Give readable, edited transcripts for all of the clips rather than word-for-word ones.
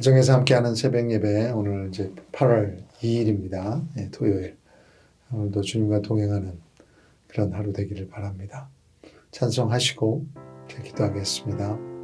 가정에서 함께하는 새벽 예배, 오늘 이제 8월 2일입니다. 토요일. 오늘도 주님과 동행하는 그런 하루 되기를 바랍니다. 찬송하시고 기도하겠습니다.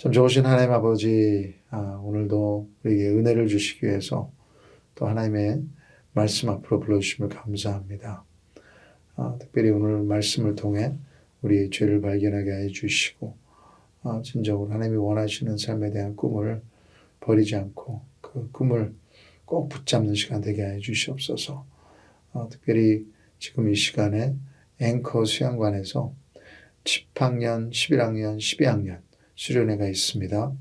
참 좋으신 하나님 아버지, 오늘도 우리에게 은혜를 주시기 위해서 또 하나님의 말씀 앞으로 불러주심을 감사합니다. 특별히 오늘 말씀을 통해 우리의 죄를 발견하게 해 주시고 진정으로 하나님이 원하시는 삶에 대한 꿈을 버리지 않고 그 꿈을 꼭 붙잡는 시간 되게 해 주시옵소서. 특별히 지금 이 시간에 앵커 수양관에서 10학년, 11학년, 12학년 수련회가 있습니다.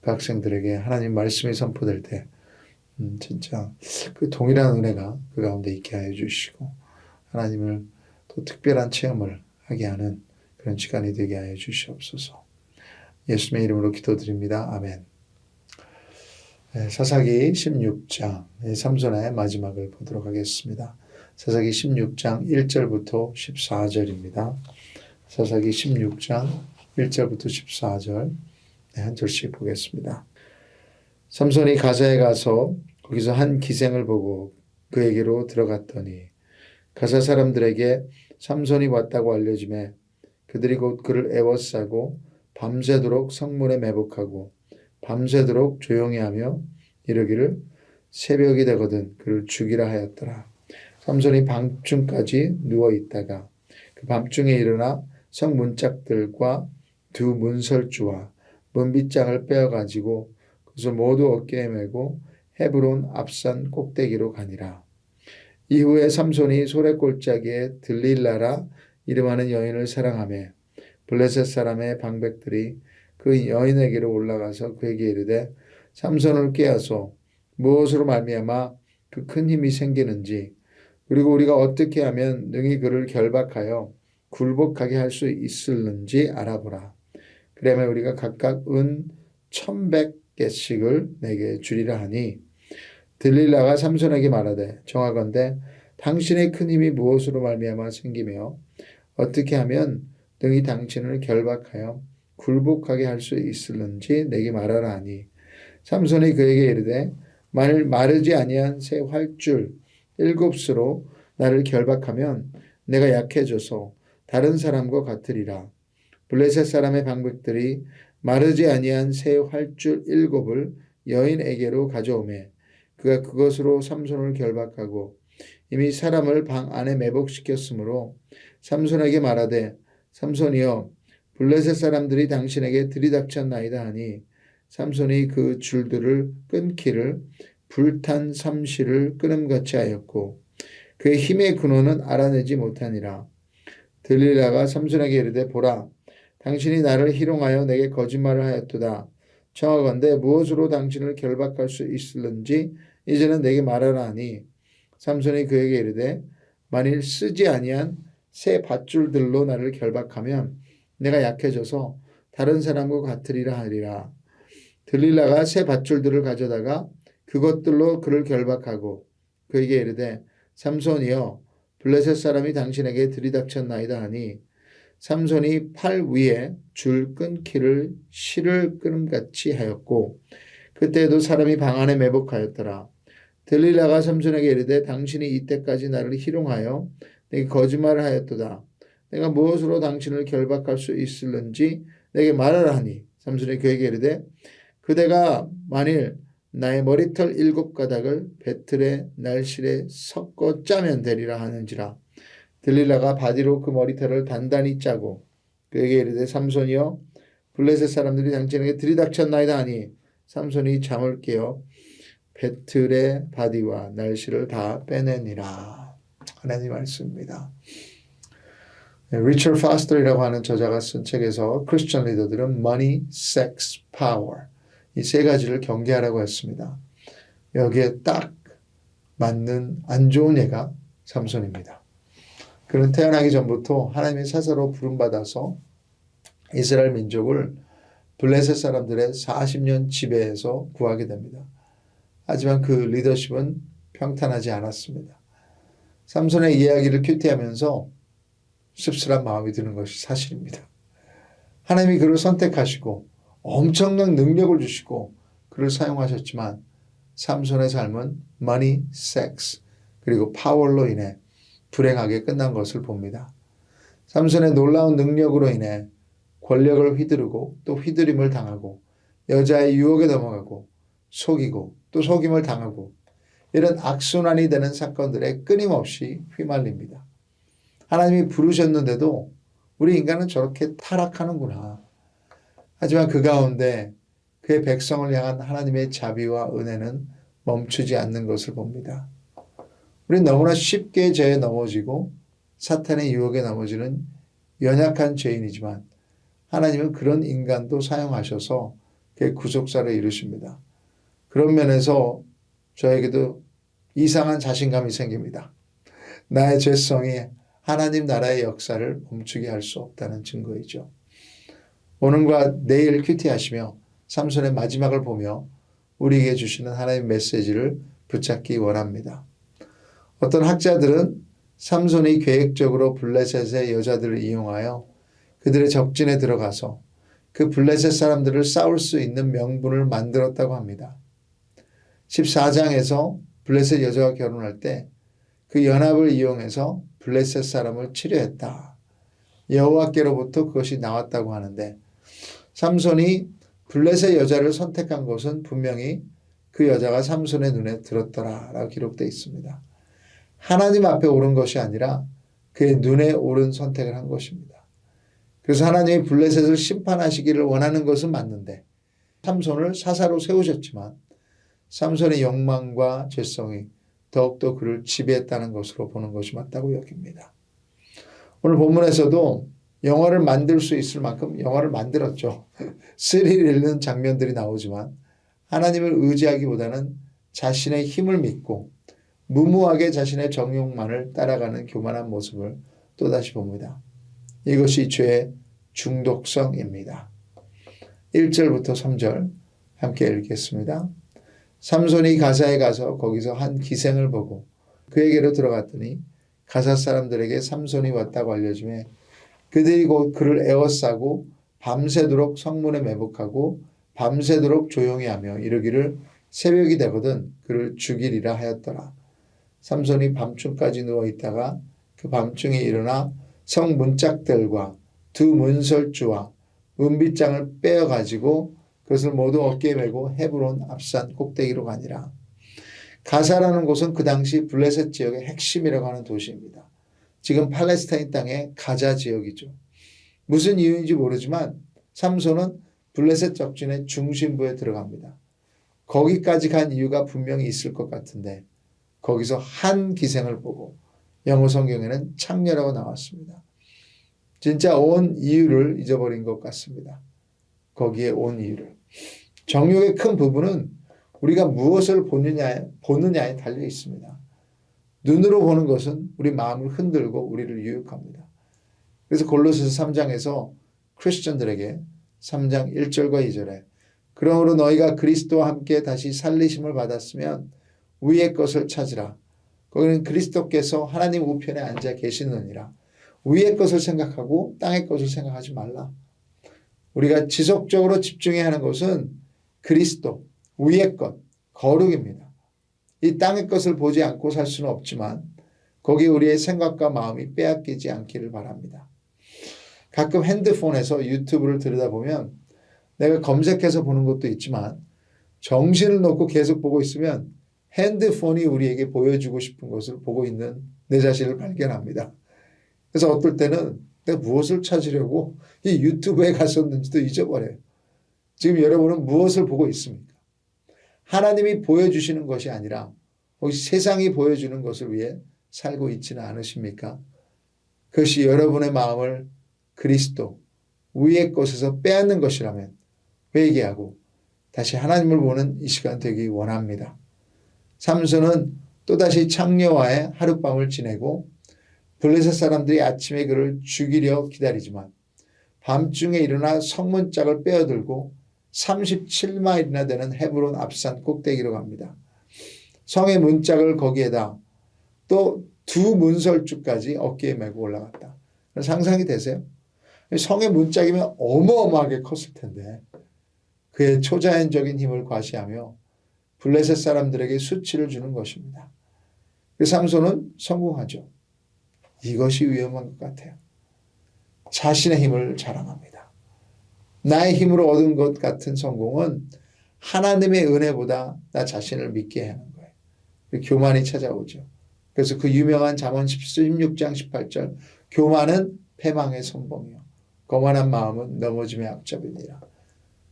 그 학생들에게 하나님 말씀이 선포될 때 진짜 그 동일한 은혜가 그 가운데 있게 하여 주시고 하나님을 또 특별한 체험을 하게 하는 그런 시간이 되게 하여 주시옵소서. 예수님의 이름으로 기도드립니다. 아멘. 사사기 16장 삼손의 마지막을 보도록 하겠습니다. 사사기 16장 1절부터 14절입니다. 사사기 16장 1절부터 14절 한 절씩 보겠습니다. 삼손이 가사에 가서 거기서 한 기생을 보고 그에게로 들어갔더니 가사 사람들에게 삼손이 왔다고 알려지매 그들이 곧 그를 애워싸고 밤새도록 성문에 매복하고 밤새도록 조용히 하며 이르기를 새벽이 되거든 그를 죽이라 하였더라. 삼손이 밤중까지 누워있다가 그 밤중에 일어나 성문짝들과 두 문설주와 문빗장을 빼어가지고 그것을 모두 어깨에 메고 헤브론 앞산 꼭대기로 가니라. 이후에 삼손이 소래골짜기에 들릴라라 이름하는 여인을 사랑하며 블레셋 사람의 방백들이 그 여인에게로 올라가서 그에게 이르되 삼손을 꾀하소 무엇으로 말미암아 그 큰 힘이 생기는지 그리고 우리가 어떻게 하면 능히 그를 결박하여 굴복하게 할 수 있을는지 알아보라. 그러면 우리가 각각 은 1,100개씩을 내게 주리라 하니 들릴라가 삼손에게 말하되 정하건대 당신의 큰 힘이 무엇으로 말미암아 생기며 어떻게 하면 능히 당신을 결박하여 굴복하게 할 수 있을는지 내게 말하라 하니 삼손이 그에게 이르되 만일 마르지 아니한 새 활줄 7수로 나를 결박하면 내가 약해져서 다른 사람과 같으리라. 블레셋 사람의 방백들이 마르지 아니한 새 활줄 7을 여인에게로 가져오매 그가 그것으로 삼손을 결박하고 이미 사람을 방 안에 매복시켰으므로 삼손에게 말하되 삼손이여 블레셋 사람들이 당신에게 들이닥쳤나이다 하니 삼손이 그 줄들을 끊기를 불탄 삼시를 끊음같이 하였고 그의 힘의 근원은 알아내지 못하니라. 들릴라가 삼손에게 이르되 보라 당신이 나를 희롱하여 내게 거짓말을 하였도다. 청하건대 무엇으로 당신을 결박할 수 있을는지 이제는 내게 말하라 하니 삼손이 그에게 이르되 만일 쓰지 아니한 새 밧줄들로 나를 결박하면 내가 약해져서 다른 사람과 같으리라 하리라. 들릴라가 새 밧줄들을 가져다가 그것들로 그를 결박하고 그에게 이르되 삼손이여 블레셋 사람이 당신에게 들이닥쳤나이다 하니 삼손이 팔 위에 줄 끊기를 실을 끊음같이 하였고 그때에도 사람이 방 안에 매복하였더라. 들릴라가 삼손에게 이르되 당신이 이때까지 나를 희롱하여 내게 거짓말을 하였도다. 내가 무엇으로 당신을 결박할 수 있을는지 내게 말하라 하니 삼손이 그에게 이르되 그대가 만일 나의 머리털 7가닥을 배틀의 날실에 섞어 짜면 되리라 하는지라. 들릴라가 바디로 그 머리털을 단단히 짜고 그에게 이르되 삼손이여 블레셋 사람들이 당신에게 들이닥쳤나이다 하니 삼손이 잠을 깨어 배틀의 바디와 날실을 다 빼내니라. 하나님 말씀입니다. 리처드 파스터이라고 하는 저자가 쓴 책에서 크리스천 리더들은 money, sex, power 이 세 가지를 경계하라고 했습니다. 여기에 딱 맞는 안 좋은 예가 삼손입니다. 그는 태어나기 전부터 하나님의 사사로 부름받아서 이스라엘 민족을 블레셋 사람들의 40년 지배에서 구하게 됩니다. 하지만 그 리더십은 평탄하지 않았습니다. 삼손의 이야기를 큐티하면서 씁쓸한 마음이 드는 것이 사실입니다. 하나님이 그를 선택하시고 엄청난 능력을 주시고 그를 사용하셨지만 삼손의 삶은 money, sex 그리고 파워로 인해 불행하게 끝난 것을 봅니다. 삼손의 놀라운 능력으로 인해 권력을 휘두르고 또 휘두림을 당하고 여자의 유혹에 넘어가고 속이고 또 속임을 당하고 이런 악순환이 되는 사건들에 끊임없이 휘말립니다. 하나님이 부르셨는데도 우리 인간은 저렇게 타락하는구나. 하지만 그 가운데 그의 백성을 향한 하나님의 자비와 은혜는 멈추지 않는 것을 봅니다. 우리는 너무나 쉽게 죄에 넘어지고 사탄의 유혹에 넘어지는 연약한 죄인이지만 하나님은 그런 인간도 사용하셔서 그의 구속사를 이루십니다. 그런 면에서 저에게도 이상한 자신감이 생깁니다. 나의 죄성이 하나님 나라의 역사를 멈추게 할 수 없다는 증거이죠. 오늘과 내일 큐티하시며 삼손의 마지막을 보며 우리에게 주시는 하나님의 메시지를 붙잡기 원합니다. 어떤 학자들은 삼손이 계획적으로 블레셋의 여자들을 이용하여 그들의 적진에 들어가서 그 블레셋 사람들을 싸울 수 있는 명분을 만들었다고 합니다. 14장에서 블레셋 여자와 결혼할 때 그 연합을 이용해서 블레셋 사람을 치료했다. 여호와께로부터 그것이 나왔다고 하는데 삼손이 블레셋 여자를 선택한 것은 분명히 그 여자가 삼손의 눈에 들었더라라고 기록되어 있습니다. 하나님 앞에 옳은 것이 아니라 그의 눈에 옳은 선택을 한 것입니다. 그래서 하나님이 블레셋을 심판하시기를 원하는 것은 맞는데 삼손을 사사로 세우셨지만 삼손의 욕망과 죄성이 더욱더 그를 지배했다는 것으로 보는 것이 맞다고 여깁니다. 오늘 본문에서도 영화를 만들 수 있을 만큼 영화를 만들었죠. 스릴 있는 장면들이 나오지만 하나님을 의지하기보다는 자신의 힘을 믿고 무모하게 자신의 정욕만을 따라가는 교만한 모습을 또다시 봅니다. 이것이 죄의 중독성입니다. 1절부터 3절 함께 읽겠습니다. 삼손이 가사에 가서 거기서 한 기생을 보고 그에게로 들어갔더니 가사 사람들에게 삼손이 왔다고 알려주매 그들이 곧 그를 에워싸고 밤새도록 성문에 매복하고 밤새도록 조용히 하며 이르기를 새벽이 되거든 그를 죽이리라 하였더라. 삼손이 밤중까지 누워있다가 그 밤중에 일어나 성 문짝들과 두 문설주와 은빗장을 빼어가지고 그것을 모두 어깨에 메고 헤브론 앞산 꼭대기로 가니라. 가사라는 곳은 그 당시 블레셋 지역의 핵심이라고 하는 도시입니다. 지금 팔레스타인 땅의 가자 지역이죠. 무슨 이유인지 모르지만 삼손은 블레셋 적진의 중심부에 들어갑니다. 거기까지 간 이유가 분명히 있을 것 같은데 거기서 한 기생을 보고 영어 성경에는 창녀라고 나왔습니다. 진짜 온 이유를 잊어버린 것 같습니다. 거기에 온 이유를. 정욕의 큰 부분은 우리가 무엇을 보느냐에 달려 있습니다. 눈으로 보는 것은 우리 마음을 흔들고 우리를 유혹합니다. 그래서 골로새서 3장에서 크리스천들에게 3장 1절과 2절에 그러므로 너희가 그리스도와 함께 다시 살리심을 받았으면 위의 것을 찾으라. 거기는 그리스도께서 하나님 우편에 앉아 계시느니라. 위의 것을 생각하고 땅의 것을 생각하지 말라. 우리가 지속적으로 집중해야 하는 것은 그리스도, 위의 것, 거룩입니다. 이 땅의 것을 보지 않고 살 수는 없지만 거기에 우리의 생각과 마음이 빼앗기지 않기를 바랍니다. 가끔 핸드폰에서 유튜브를 들여다보면 내가 검색해서 보는 것도 있지만 정신을 놓고 계속 보고 있으면 핸드폰이 우리에게 보여주고 싶은 것을 보고 있는 내 자신을 발견합니다. 그래서 어떨 때는 내가 무엇을 찾으려고 이 유튜브에 갔었는지도 잊어버려요. 지금 여러분은 무엇을 보고 있습니까? 하나님이 보여주시는 것이 아니라 혹시 세상이 보여주는 것을 위해 살고 있지는 않으십니까? 그것이 여러분의 마음을 그리스도, 위의 것에서 빼앗는 것이라면 회개하고 다시 하나님을 보는 이 시간 되기 원합니다. 삼손은 또다시 창녀와의 하룻밤을 지내고 블레셋 사람들이 아침에 그를 죽이려 기다리지만 밤중에 일어나 성문짝을 빼어들고 37마일이나 되는 헤브론 앞산 꼭대기로 갑니다. 성의 문짝을 거기에다 또 두 문설주까지 어깨에 메고 올라갔다. 상상이 되세요? 성의 문짝이면 어마어마하게 컸을 텐데 그의 초자연적인 힘을 과시하며 블레셋 사람들에게 수치를 주는 것입니다. 그 삼손은 성공하죠. 이것이 위험한 것 같아요. 자신의 힘을 자랑합니다. 나의 힘으로 얻은 것 같은 성공은 하나님의 은혜보다 나 자신을 믿게 하는 거예요. 교만이 찾아오죠. 그래서 그 유명한 잠언 16장 18절 교만은 패망의 선봉이요 거만한 마음은 넘어짐의 앞잡이니라.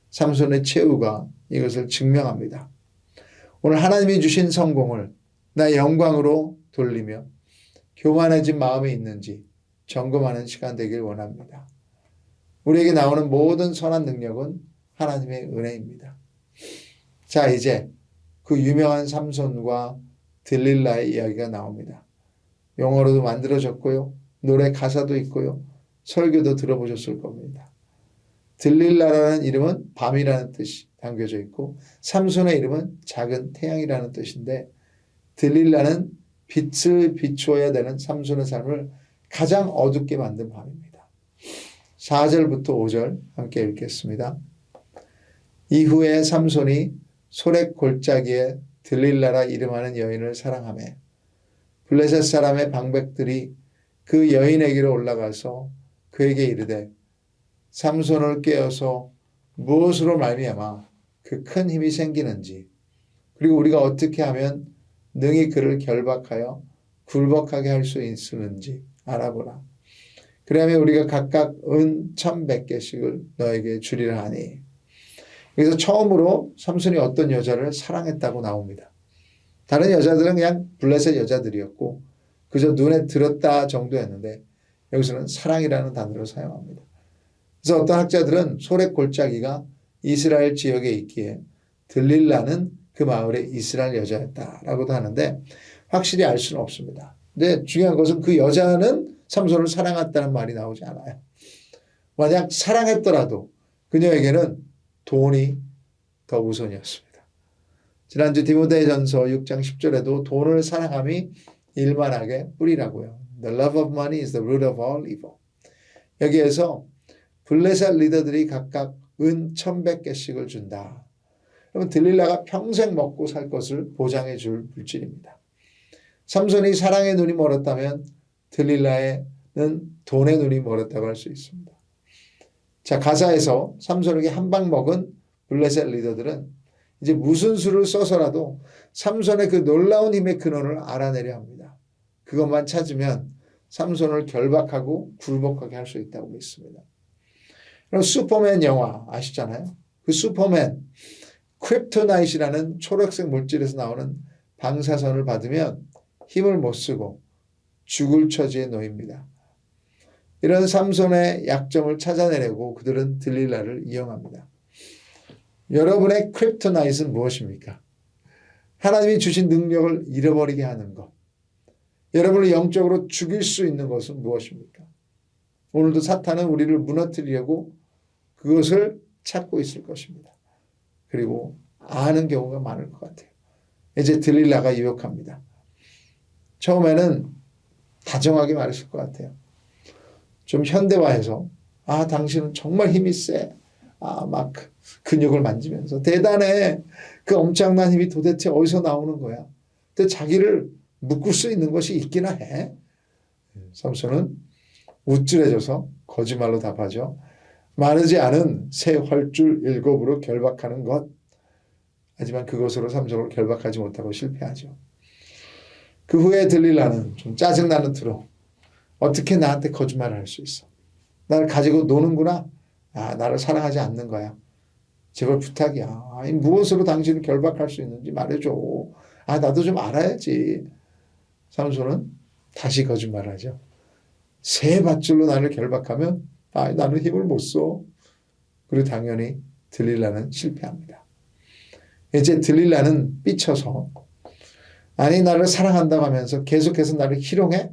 삼손의 최후가 이것을 증명합니다. 오늘 하나님이 주신 성공을 나의 영광으로 돌리며 교만해진 마음이 있는지 점검하는 시간 되길 원합니다. 우리에게 나오는 모든 선한 능력은 하나님의 은혜입니다. 자, 이제 그 유명한 삼손과 들릴라의 이야기가 나옵니다. 영어로도 만들어졌고요. 노래 가사도 있고요. 설교도 들어보셨을 겁니다. 들릴라라는 이름은 밤이라는 뜻이 담겨져 있고 삼손의 이름은 작은 태양이라는 뜻인데 들릴라는 빛을 비추어야 되는 삼손의 삶을 가장 어둡게 만든 밤입니다. 4절부터 5절 함께 읽겠습니다. 이후에 삼손이 소렉 골짜기에 들릴라라 이름하는 여인을 사랑하며 블레셋 사람의 방백들이 그 여인에게로 올라가서 그에게 이르되 삼손을 깨어서 무엇으로 말미암아 그 큰 힘이 생기는지 그리고 우리가 어떻게 하면 능히 그를 결박하여 굴복하게 할 수 있는지 알아보라. 그러면 우리가 각각 은 1,100개씩을 너에게 주리라 하니. 그래서 처음으로 삼손이 어떤 여자를 사랑했다고 나옵니다. 다른 여자들은 그냥 블레셋 여자들이었고 그저 눈에 들었다 정도였는데 여기서는 사랑이라는 단어를 사용합니다. 그래서 어떤 학자들은 소렉 골짜기가 이스라엘 지역에 있기에 들릴라는 그 마을의 이스라엘 여자였다라고도 하는데 확실히 알 수는 없습니다. 근데 중요한 것은 그 여자는 삼손을 사랑했다는 말이 나오지 않아요. 만약 사랑했더라도 그녀에게는 돈이 더 우선이었습니다. 지난주 디모데전서 6장 10절에도 돈을 사랑함이 일만하게 뿌리라고요. The love of money is the root of all evil. 여기에서 블레셋 리더들이 각각 은 1,100개씩을 준다. 그러면 들릴라가 평생 먹고 살 것을 보장해 줄 물질입니다. 삼손이 사랑의 눈이 멀었다면 들릴라에는 돈의 눈이 멀었다고 할 수 있습니다. 자, 가사에서 삼손에게 한 방 먹은 블레셋 리더들은 이제 무슨 수를 써서라도 삼손의 그 놀라운 힘의 근원을 알아내려 합니다. 그것만 찾으면 삼손을 결박하고 굴복하게 할 수 있다고 믿습니다. 그럼 슈퍼맨 영화 아시잖아요. 그 슈퍼맨 크립토나잇이라는 초록색 물질에서 나오는 방사선을 받으면 힘을 못 쓰고 죽을 처지에 놓입니다. 이런 삼손의 약점을 찾아내려고 그들은 들릴라를 이용합니다. 여러분의 크립토나잇은 무엇입니까? 하나님이 주신 능력을 잃어버리게 하는 것. 여러분을 영적으로 죽일 수 있는 것은 무엇입니까? 오늘도 사탄은 우리를 무너뜨리려고 그것을 찾고 있을 것입니다. 그리고 아는 경우가 많을 것 같아요. 이제 들릴라가 유혹합니다. 처음에는 다정하게 말했을 것 같아요. 좀 현대화해서 당신은 정말 힘이 세. 막 근육을 만지면서 대단해. 그 엄청난 힘이 도대체 어디서 나오는 거야. 근데 자기를 묶을 수 있는 것이 있기나 해. 삼손은 우쭐해져서 거짓말로 답하죠. 마르지 않은 새 활줄 7으로 결박하는 것. 하지만 그것으로 삼손을 결박하지 못하고 실패하죠. 그 후에 들릴라는 좀 짜증나는 투로 어떻게 나한테 거짓말을 할 수 있어. 나를 가지고 노는구나. 나를 사랑하지 않는 거야. 제발 부탁이야. 무엇으로 당신을 결박할 수 있는지 말해줘. 나도 좀 알아야지. 삼손은 다시 거짓말하죠. 새 밧줄로 나를 결박하면 나는 힘을 못 써. 그리고 당연히 들릴라는 실패합니다. 이제 들릴라는 삐쳐서 나를 사랑한다고 하면서 계속해서 나를 희롱해?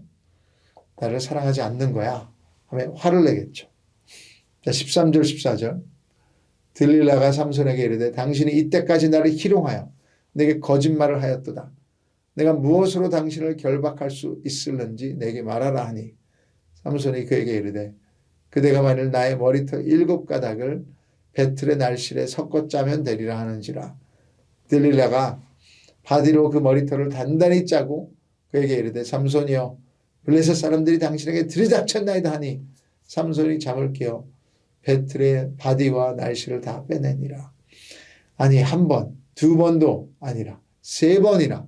나를 사랑하지 않는 거야. 하며 화를 내겠죠. 자, 13절 14절 들릴라가 삼손에게 이르되 당신이 이때까지 나를 희롱하여 내게 거짓말을 하였도다. 내가 무엇으로 당신을 결박할 수 있을는지 내게 말하라 하니 삼손이 그에게 이르되 그대가 만일 나의 머리털 7가닥을 배틀의 날실에 섞어 짜면 되리라 하는지라. 들릴라가 바디로 그 머리털을 단단히 짜고 그에게 이르되 삼손이여 블레셋 사람들이 당신에게 들이닥쳤나이다 하니 삼손이 잠을 깨어 배틀의 바디와 날씨를 다 빼내니라. 아니 한 번, 두 번도 아니라 3번이나.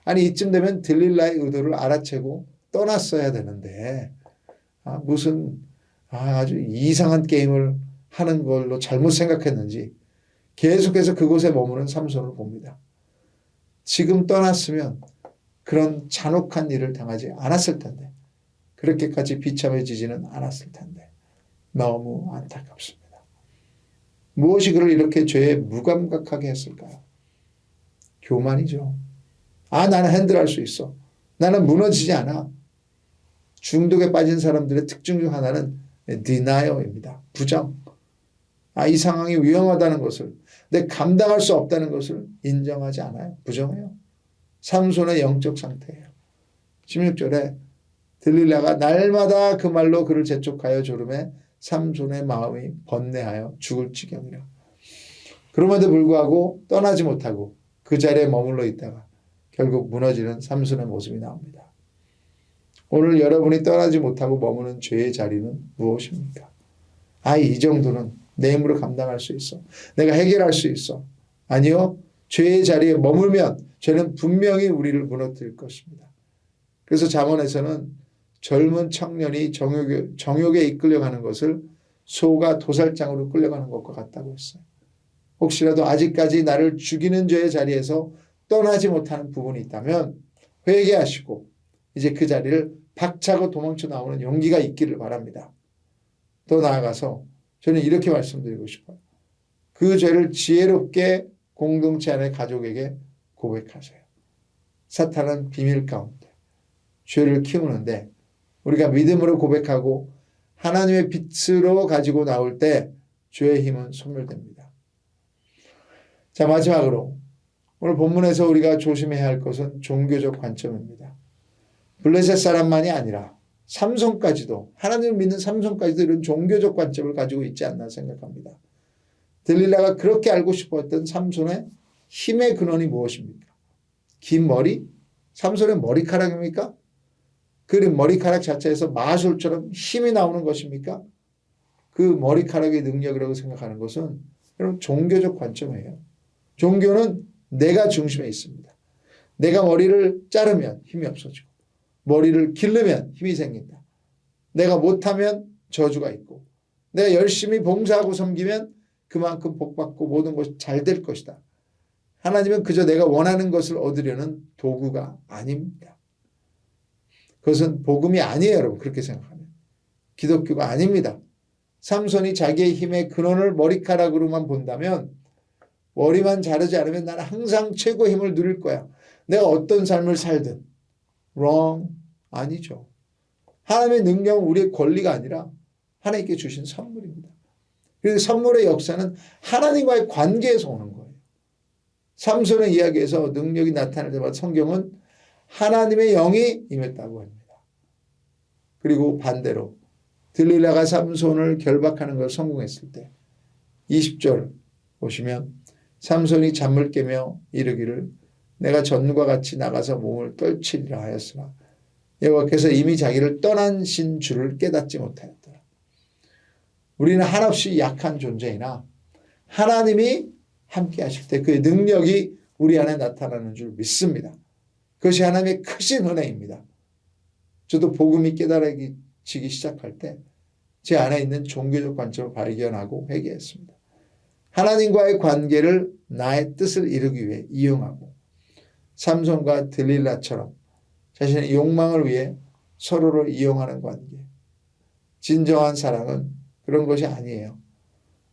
아니 이쯤 되면 들릴라의 의도를 알아채고 떠났어야 되는데 무슨 아주 이상한 게임을 하는 걸로 잘못 생각했는지 계속해서 그곳에 머무는 삼손을 봅니다. 지금 떠났으면 그런 잔혹한 일을 당하지 않았을 텐데 그렇게까지 비참해지지는 않았을 텐데 너무 안타깝습니다. 무엇이 그를 이렇게 죄에 무감각하게 했을까요? 교만이죠. 나는 핸들할 수 있어. 나는 무너지지 않아. 중독에 빠진 사람들의 특징 중 하나는 denial입니다. 부정. 이 상황이 위험하다는 것을, 내 감당할 수 없다는 것을 인정하지 않아요. 부정해요. 삼손의 영적 상태예요. 16절에 들릴라가 날마다 그 말로 그를 재촉하여 조름에 삼손의 마음이 번뇌하여 죽을 지경이라. 그럼에도 불구하고 떠나지 못하고 그 자리에 머물러 있다가 결국 무너지는 삼손의 모습이 나옵니다. 오늘 여러분이 떠나지 못하고 머무는 죄의 자리는 무엇입니까? 이 정도는 내 힘으로 감당할 수 있어. 내가 해결할 수 있어. 아니요. 죄의 자리에 머물면 죄는 분명히 우리를 무너뜨릴 것입니다. 그래서 잠언에서는 젊은 청년이 정욕에 이끌려가는 것을 소가 도살장으로 끌려가는 것과 같다고 했어요. 혹시라도 아직까지 나를 죽이는 죄의 자리에서 떠나지 못하는 부분이 있다면 회개하시고 이제 그 자리를 박차고 도망쳐 나오는 용기가 있기를 바랍니다. 더 나아가서 저는 이렇게 말씀드리고 싶어요. 그 죄를 지혜롭게 공동체 안의 가족에게 고백하세요. 사탄은 비밀 가운데 죄를 키우는데 우리가 믿음으로 고백하고 하나님의 빛으로 가지고 나올 때 죄의 힘은 소멸됩니다. 자, 마지막으로 오늘 본문에서 우리가 조심해야 할 것은 종교적 관점입니다. 블레셋 사람만이 아니라 삼손까지도, 하나님을 믿는 삼손까지도 이런 종교적 관점을 가지고 있지 않나 생각합니다. 들릴라가 그렇게 알고 싶었던 삼손의 힘의 근원이 무엇입니까? 긴 머리? 삼손의 머리카락입니까? 그 머리카락 자체에서 마술처럼 힘이 나오는 것입니까? 그 머리카락의 능력이라고 생각하는 것은 여러분 종교적 관점이에요. 종교는 내가 중심에 있습니다. 내가 머리를 자르면 힘이 없어지고 머리를 기르면 힘이 생긴다. 내가 못하면 저주가 있고 내가 열심히 봉사하고 섬기면 그만큼 복받고 모든 것이 잘 될 것이다. 하나님은 그저 내가 원하는 것을 얻으려는 도구가 아닙니다. 그것은 복음이 아니에요, 여러분. 그렇게 생각하면. 기독교가 아닙니다. 삼손이 자기의 힘의 근원을 머리카락으로만 본다면 머리만 자르지 않으면 나는 항상 최고의 힘을 누릴 거야. 내가 어떤 삶을 살든. wrong. 아니죠. 하나님의 능력은 우리의 권리가 아니라 하나님께 주신 선물입니다. 그리고 선물의 역사는 하나님과의 관계에서 오는 거예요. 삼손의 이야기에서 능력이 나타날 때마다 성경은 하나님의 영이 임했다고 합니다. 그리고 반대로 들릴라가 삼손을 결박하는 걸 성공했을 때 20절 보시면 삼손이 잠을 깨며 이르기를 내가 전과 같이 나가서 몸을 떨치리라 하였으나 여호와께서 이미 자기를 떠나신 줄을 깨닫지 못하였더라. 우리는 한없이 약한 존재이나 하나님이 함께 하실 때 그의 능력이 우리 안에 나타나는 줄 믿습니다. 그것이 하나님의 크신 은혜입니다. 저도 복음이 깨달아지기 시작할 때 제 안에 있는 종교적 관점을 발견하고 회개했습니다. 하나님과의 관계를 나의 뜻을 이루기 위해 이용하고 삼손과 들릴라처럼 자신의 욕망을 위해 서로를 이용하는 관계. 진정한 사랑은 그런 것이 아니에요.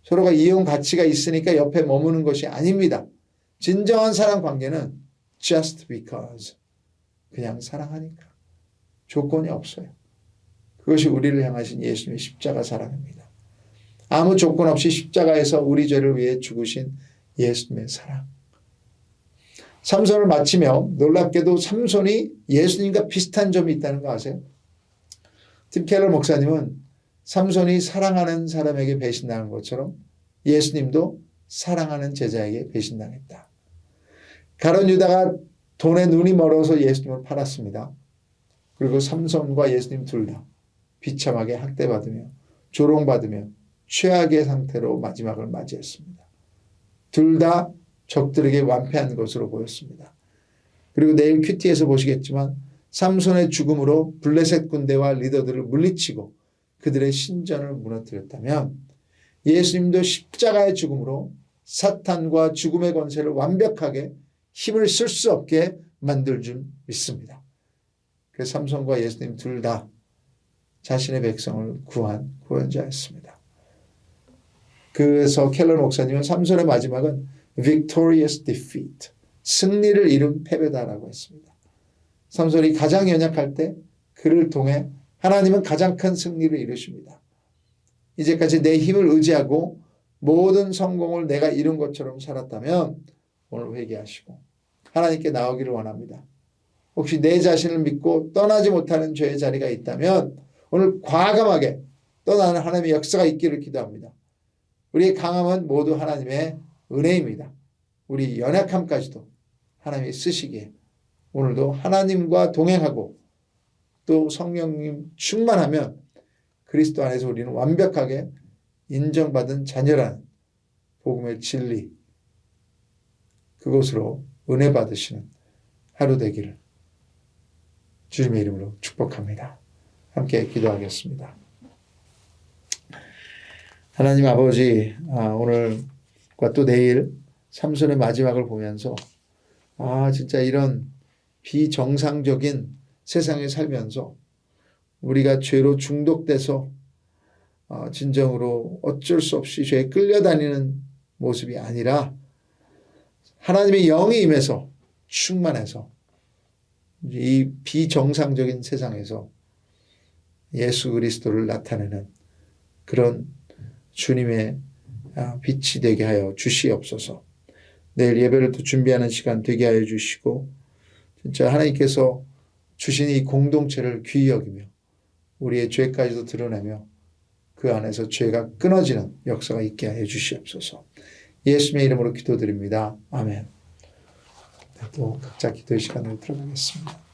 서로가 이용 가치가 있으니까 옆에 머무는 것이 아닙니다. 진정한 사랑 관계는 just because. 그냥 사랑하니까. 조건이 없어요. 그것이 우리를 향하신 예수님의 십자가 사랑입니다. 아무 조건 없이 십자가에서 우리 죄를 위해 죽으신 예수님의 사랑. 삼손을 마치며 놀랍게도 삼손이 예수님과 비슷한 점이 있다는 거 아세요? 팀 켈러 목사님은 삼손이 사랑하는 사람에게 배신당한 것처럼 예수님도 사랑하는 제자에게 배신당했다. 가룟 유다가 돈에 눈이 멀어서 예수님을 팔았습니다. 그리고 삼손과 예수님 둘 다 비참하게 학대받으며 조롱받으며 최악의 상태로 마지막을 맞이했습니다. 둘 다 적들에게 완패한 것으로 보였습니다. 그리고 내일 큐티에서 보시겠지만 삼손의 죽음으로 블레셋 군대와 리더들을 물리치고 그들의 신전을 무너뜨렸다면 예수님도 십자가의 죽음으로 사탄과 죽음의 권세를 완벽하게 힘을 쓸 수 없게 만들 줄 믿습니다. 그래서 삼손과 예수님 둘 다 자신의 백성을 구한 구원자였습니다. 그래서 켈러 목사님은 삼손의 마지막은 victorious defeat, 승리를 이룬 패배다라고 했습니다. 삼손이 가장 연약할 때 그를 통해 하나님은 가장 큰 승리를 이루십니다. 이제까지 내 힘을 의지하고 모든 성공을 내가 이룬 것처럼 살았다면 오늘 회개하시고 하나님께 나오기를 원합니다. 혹시 내 자신을 믿고 떠나지 못하는 죄의 자리가 있다면 오늘 과감하게 떠나는 하나님의 역사가 있기를 기도합니다. 우리의 강함은 모두 하나님의 은혜입니다. 우리 연약함까지도 하나님이 쓰시기에 오늘도 하나님과 동행하고 또 성령님 충만하면 그리스도 안에서 우리는 완벽하게 인정받은 자녀라는 복음의 진리, 그것으로 은혜 받으시는 하루 되기를 주님의 이름으로 축복합니다. 함께 기도하겠습니다. 하나님 아버지, 오늘과 또 내일 삼손의 마지막을 보면서 진짜 이런 비정상적인 세상에 살면서 우리가 죄로 중독돼서 진정으로 어쩔 수 없이 죄에 끌려다니는 모습이 아니라 하나님의 영이 임해서 충만해서 이 비정상적인 세상에서 예수 그리스도를 나타내는 그런 주님의 빛이 되게 하여 주시옵소서. 내일 예배를 또 준비하는 시간 되게 하여 주시고 진짜 하나님께서 주신 이 공동체를 귀히 여기며 우리의 죄까지도 드러내며 그 안에서 죄가 끊어지는 역사가 있게 하여 주시옵소서. 예수님의 이름으로 기도드립니다. 아멘. 또 각자 기도의 시간을 들어가겠습니다.